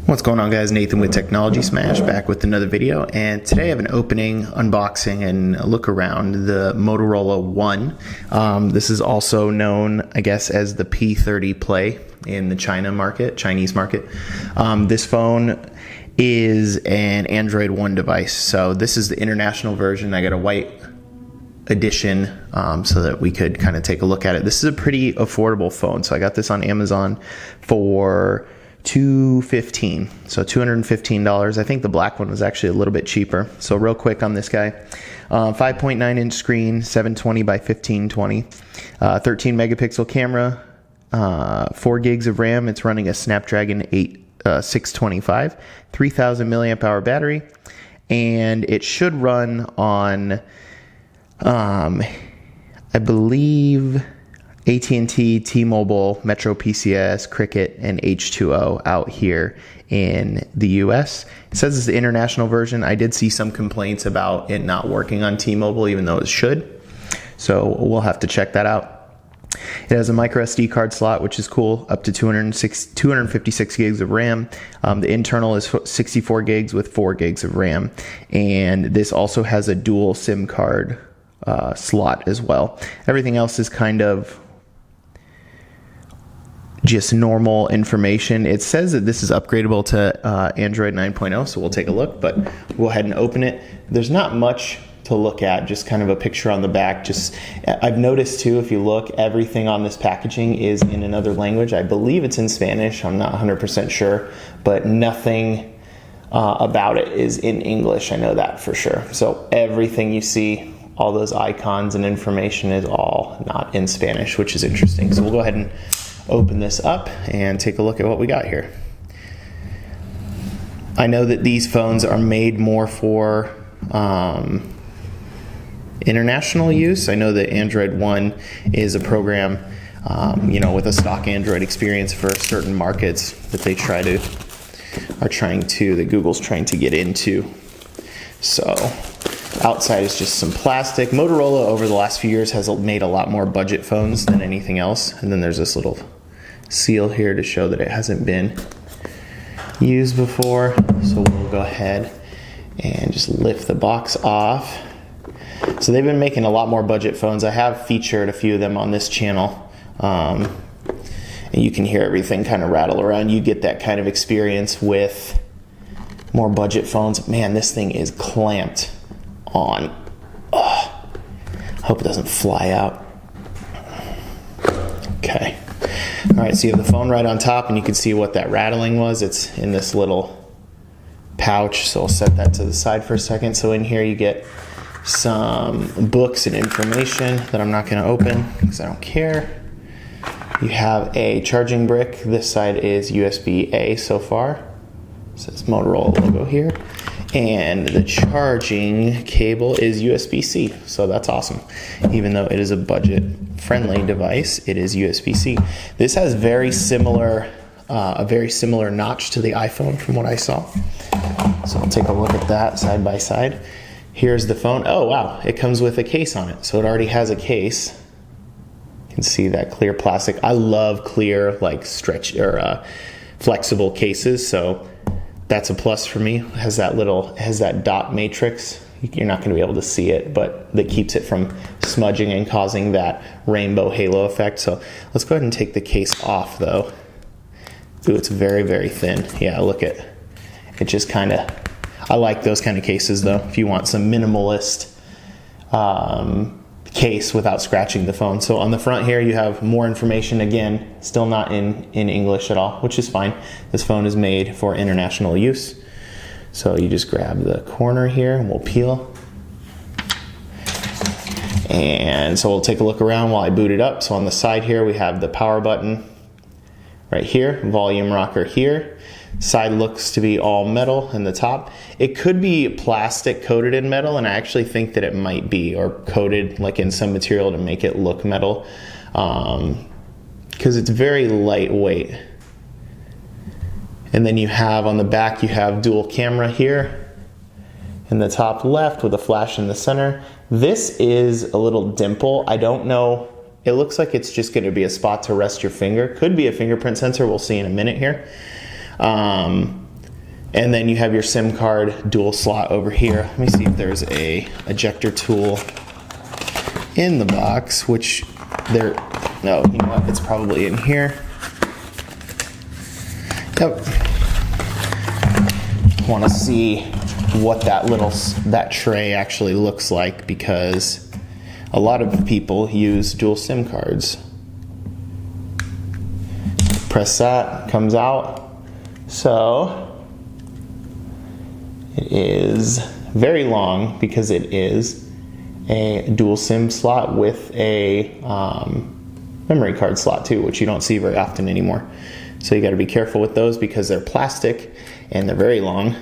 What's going on, guys? Nathan with Technology Smash, back with another video, and today I have an opening, unboxing, and a look around the Motorola One. This is also known, I guess, as the P30 Play in the Chinese market. This phone is an Android One device, so this is the international version. I got a white edition so that we could kind of take a look at it. This is a pretty affordable phone, so I got this on Amazon for $215, so $215. I think the black one was actually a little bit cheaper. So real quick on this guy, 5.9 inch screen, 720 by 1520, 13 megapixel camera, 4 gigs of RAM. It's running a Snapdragon 625, 3000 milliamp hour battery, and it should run on I believe AT&T, T-Mobile, Metro PCS, Cricket, and H2O out here in the US. It says it's the international version. I did see some complaints about it not working on T-Mobile, even though it should. So we'll have to check that out. It has a micro SD card slot, which is cool, up to 256 gigs of RAM. The internal is 64 gigs with 4 gigs of RAM. And this also has a dual SIM card slot as well. Everything else is kind of just normal information. It says that this is upgradable to Android 9.0, so we'll take a look, but we'll go ahead and open it. There's not much to look at, just kind of a picture on the back. I've noticed too, if you look, everything on this packaging is in another language. I believe it's in Spanish, I'm not 100% sure, but nothing about it is in English, I know that for sure. So everything you see, all those icons and information is all not in Spanish, which is interesting. So we'll go ahead and open this up and take a look at what we got here. I know that these phones are made more for international use. I know that Android One is a program, with a stock Android experience for certain markets that they that Google's trying to get into. So outside is just some plastic. Motorola over the last few years has made a lot more budget phones than anything else. And then there's this little seal here to show that it hasn't been used before. So we'll go ahead and just lift the box off. So they've been making a lot more budget phones. I have featured a few of them on this channel. And you can hear everything kind of rattle around. You get that kind of experience with more budget phones. Man, this thing is clamped on. Oh, hope it doesn't fly out. Okay. All right, so you have the phone right on top, and you can see what that rattling was. It's in this little pouch, so I'll set that to the side for a second. So in here you get some books and information that I'm not going to open because I don't care. You have a charging brick. This side is USB-A so far. It says Motorola logo here. And the charging cable is USB-C, so that's awesome. Even though it is a budget-friendly device, it is USB-C. This has a very similar notch to the iPhone from what I saw. So I'll take a look at that side by side. Here's the phone. Oh wow, it comes with a case on it, so it already has a case. You can see that clear plastic. I love clear, like stretch or flexible cases, so that's a plus for me. It has that dot matrix. You're not going to be able to see it, but that keeps it from smudging and causing that rainbow halo effect. So let's go ahead and take the case off though. Ooh, it's very, very thin. Yeah, look at it. Just kind of, I like those kind of cases though. If you want some minimalist case without scratching the phone. So on the front here you have more information, again still not in English at all, which is fine. This phone is made for international use. So you just grab the corner here and we'll peel, and so we'll take a look around while I boot it up. So on the side here we have the power button right here, volume rocker here. Side looks to be all metal in the top. It could be plastic coated in metal, and I actually think that it might be, or coated like in some material to make it look metal, because it's very lightweight. And then you have on the back, you have dual camera here in the top left with a flash in the center. This is a little dimple. I don't know. It looks like it's just going to be a spot to rest your finger. Could be a fingerprint sensor. We'll see in a minute here. And then you have your SIM card dual slot over here. Let me see if there's a ejector tool in the box, which no, you know what, it's probably in here. Yep. Want to see what that tray actually looks like, because a lot of people use dual SIM cards. Press that, comes out. So it is very long because it is a dual SIM slot with a memory card slot too, which you don't see very often anymore. So you got to be careful with those because they're plastic and they're very long.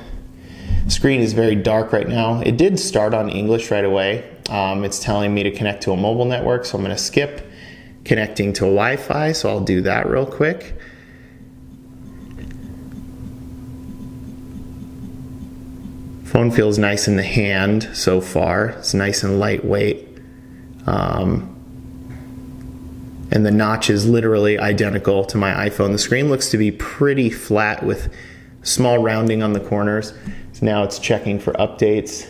Screen is very dark right now. It did start on English right away. It's telling me to connect to a mobile network, so I'm going to skip connecting to Wi-Fi, so I'll do that real quick. Phone feels nice in the hand so far. It's nice and lightweight. And the notch is literally identical to my iPhone. The screen looks to be pretty flat with small rounding on the corners. So now it's checking for updates.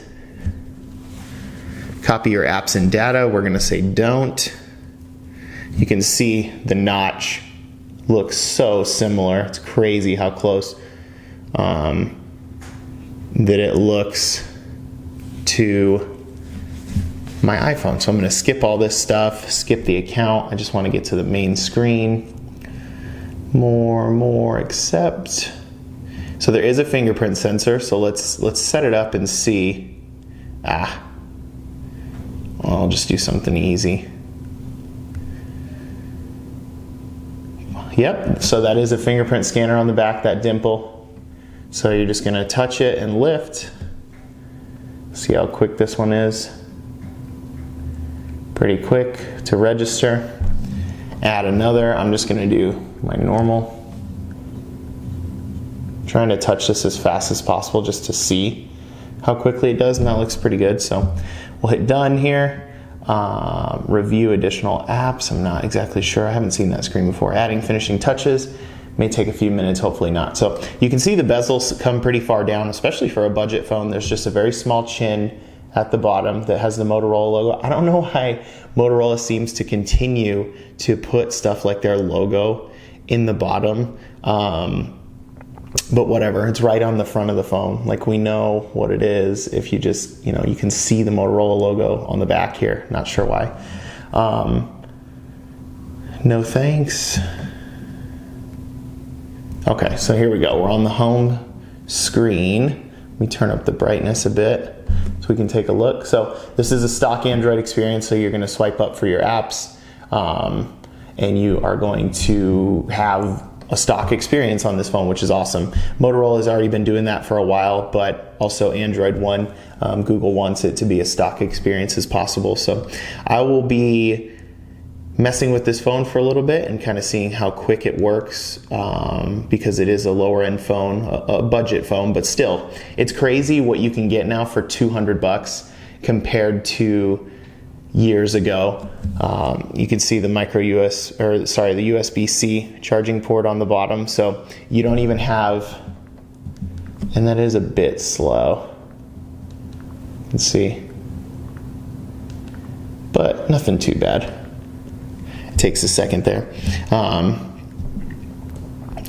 Copy your apps and data. We're going to say don't. You can see the notch looks so similar. It's crazy how close that it looks to my iPhone. So I'm going to skip all this stuff, skip the account. I just want to get to the main screen. More, accept. So there is a fingerprint sensor, so let's set it up and see. I'll just do something easy. Yep, so that is a fingerprint scanner on the back, that dimple. So you're just gonna touch it and lift. See how quick this one is. Pretty quick to register. Add another. I'm just gonna do my normal. Trying to touch this as fast as possible just to see how quickly it does, and that looks pretty good. So we'll hit done here. Review additional apps. I'm not exactly sure. I haven't seen that screen before. Adding finishing touches. May take a few minutes, hopefully not. So you can see the bezels come pretty far down, especially for a budget phone. There's just a very small chin at the bottom that has the Motorola logo. I don't know why Motorola seems to continue to put stuff like their logo in the bottom. But whatever, it's right on the front of the phone. Like, we know what it is if you just, you can see the Motorola logo on the back here. Not sure why. No thanks. Okay, so here we go. We're on the home screen. Let me turn up the brightness a bit so we can take a look. So this is a stock Android experience, so you're going to swipe up for your apps, and you are going to have a stock experience on this phone, which is awesome. Motorola has already been doing that for a while, but also Android One. Google wants it to be a stock experience as possible. So I will be messing with this phone for a little bit and kind of seeing how quick it works, because it is a lower end phone, a budget phone, but still, it's crazy what you can get now for $200 compared to years ago. You can see the the USB-C charging port on the bottom, so you don't even have, and that is a bit slow. Let's see, but nothing too bad. It takes a second there.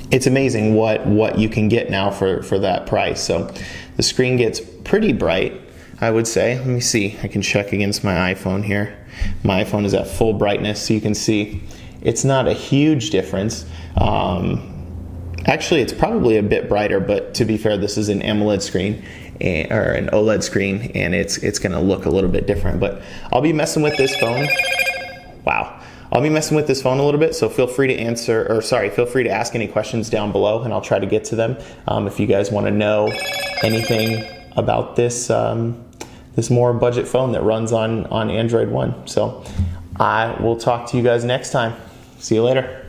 It's amazing what you can get now for that price. So the screen gets pretty bright, I would say. Let me see, I can check against my iPhone here. My iPhone is at full brightness, so you can see it's not a huge difference. Actually, it's probably a bit brighter, but to be fair, this is an AMOLED screen, or an OLED screen, and it's gonna look a little bit different. But I'll be messing with this phone. Wow. I'll be messing with this phone a little bit, so feel free to feel free to ask any questions down below, and I'll try to get to them. If you guys want to know anything about this this more budget phone that runs on Android One. So I will talk to you guys next time. See you later.